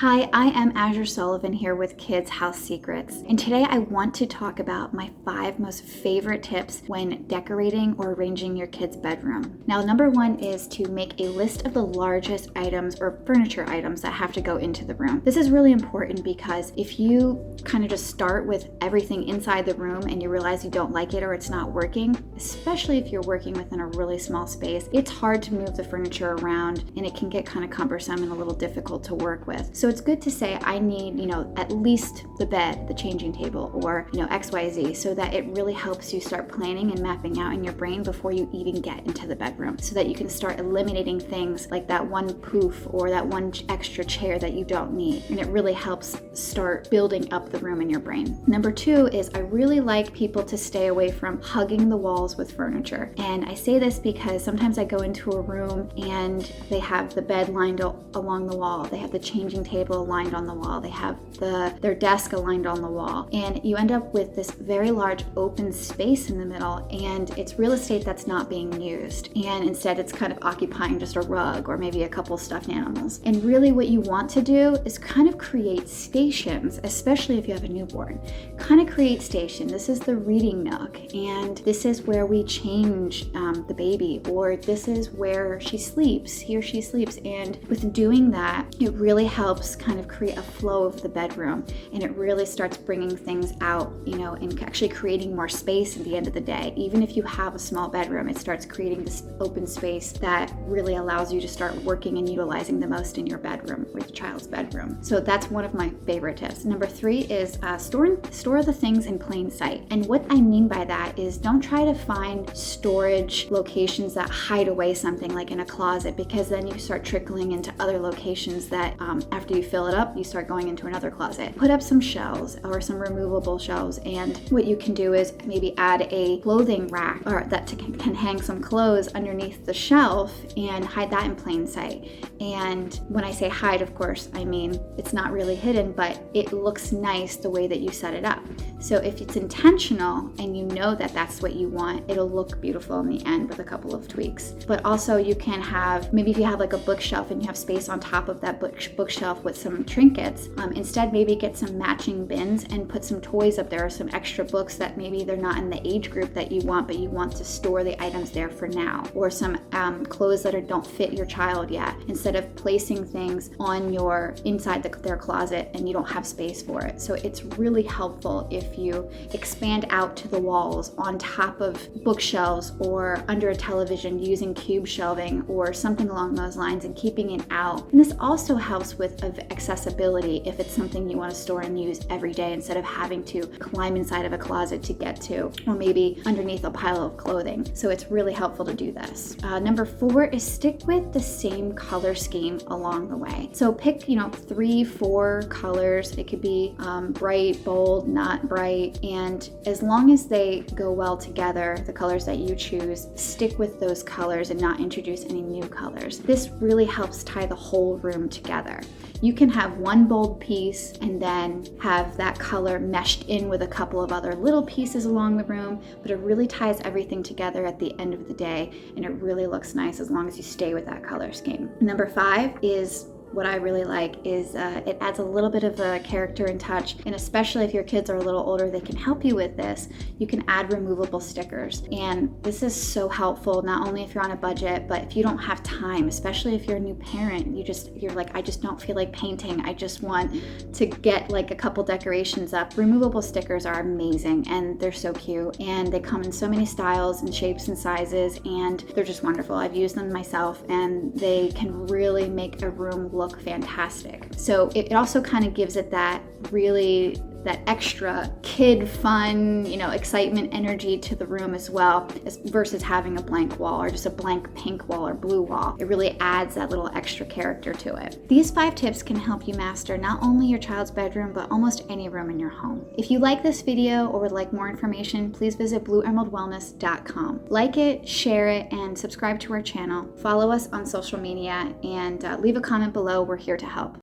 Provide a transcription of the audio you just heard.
Hi, I am Azure Sullivan here with Kids House Secrets, and today I want to talk about my 5 most favorite tips when decorating or arranging your kid's bedroom. Now, number 1 is to make a list of the largest items or furniture items that have to go into the room. This is really important because if you kind of just start with everything inside the room and you realize you don't like it or it's not working, especially if you're working within a really small space, it's hard to move the furniture around and it can get kind of cumbersome and a little difficult to work with. So it's good to say I need, at least the bed, the changing table, or, XYZ, so that it really helps you start planning and mapping out in your brain before you even get into the bedroom, so that you can start eliminating things like that one poof or that one extra chair that you don't need. And it really helps start building up the room in your brain. Number 2 is I really like people to stay away from hugging the walls with furniture. And I say this because sometimes I go into a room and they have the bed lined along the wall, they have the changing table aligned on the wall, they have their desk aligned on the wall, and you end up with this very large open space in the middle, and it's real estate that's not being used, and instead it's kind of occupying just a rug or maybe a couple stuffed animals. And really what you want to do is kind of create stations, especially if you have a newborn. Kind of create station. This is the reading nook, and this is where we change the baby, or this is where he or she sleeps. And with doing that, it really helps kind of create a flow of the bedroom, and it really starts bringing things out, and actually creating more space at the end of the day. Even if you have a small bedroom, it starts creating this open space that really allows you to start working and utilizing the most in your bedroom, with your child's bedroom. So that's one of my favorite tips. Number 3 is store the things in plain sight. And what I mean by that is don't try to find storage locations that hide away something like in a closet, because then you start trickling into other locations that after you fill it up, you start going into another closet. Put up some shelves or some removable shelves, and what you can do is maybe add a clothing rack or that can hang some clothes underneath the shelf and hide that in plain sight. And when I say hide, of course, I mean it's not really hidden, but it looks nice the way that you set it up. So if it's intentional and you know that that's what you want, it'll look beautiful in the end with a couple of tweaks. But also you can have, maybe if you have like a bookshelf and you have space on top of that bookshelf with some trinkets, instead maybe get some matching bins and put some toys up there, or some extra books that maybe they're not in the age group that you want, but you want to store the items there for now, or some clothes that don't fit your child yet, instead of placing things on inside their closet and you don't have space for it. So it's really helpful if you expand out to the walls on top of bookshelves or under a television using cube shelving or something along those lines, and keeping it out. And this also helps with accessibility if it's something you want to store and use every day, instead of having to climb inside of a closet to get to, or maybe underneath a pile of clothing. So it's really helpful to do this. Number 4 is stick with the same color scheme along the way. So pick 3-4 colors. It could be bright, bold, not bright, and as long as they go well together, the colors that you choose, stick with those colors and not introduce any new colors. This really helps tie the whole room together. You can have one bold piece and then have that color meshed in with a couple of other little pieces along the room, but it really ties everything together at the end of the day, and it really looks nice as long as you stay with that color scheme. Number 5 is what I really like is it adds a little bit of a character and touch, and especially if your kids are a little older, they can help you with this. You can add removable stickers, and this is so helpful not only if you're on a budget, but if you don't have time, especially if you're a new parent, you're like, I just don't feel like painting, I just want to get like a couple decorations up. Removable stickers are amazing, and they're so cute, and they come in so many styles and shapes and sizes, and they're just wonderful. I've used them myself, and they can really make a room look fantastic. So it also kind of gives it that extra kid fun, excitement, energy to the room as well, versus having a blank wall or just a blank pink wall or blue wall. It really adds that little extra character to it. These 5 tips can help you master not only your child's bedroom, but almost any room in your home. If you like this video or would like more information, please visit blueemeraldwellness.com. Like it, share it, and subscribe to our channel. Follow us on social media, and leave a comment below. We're here to help.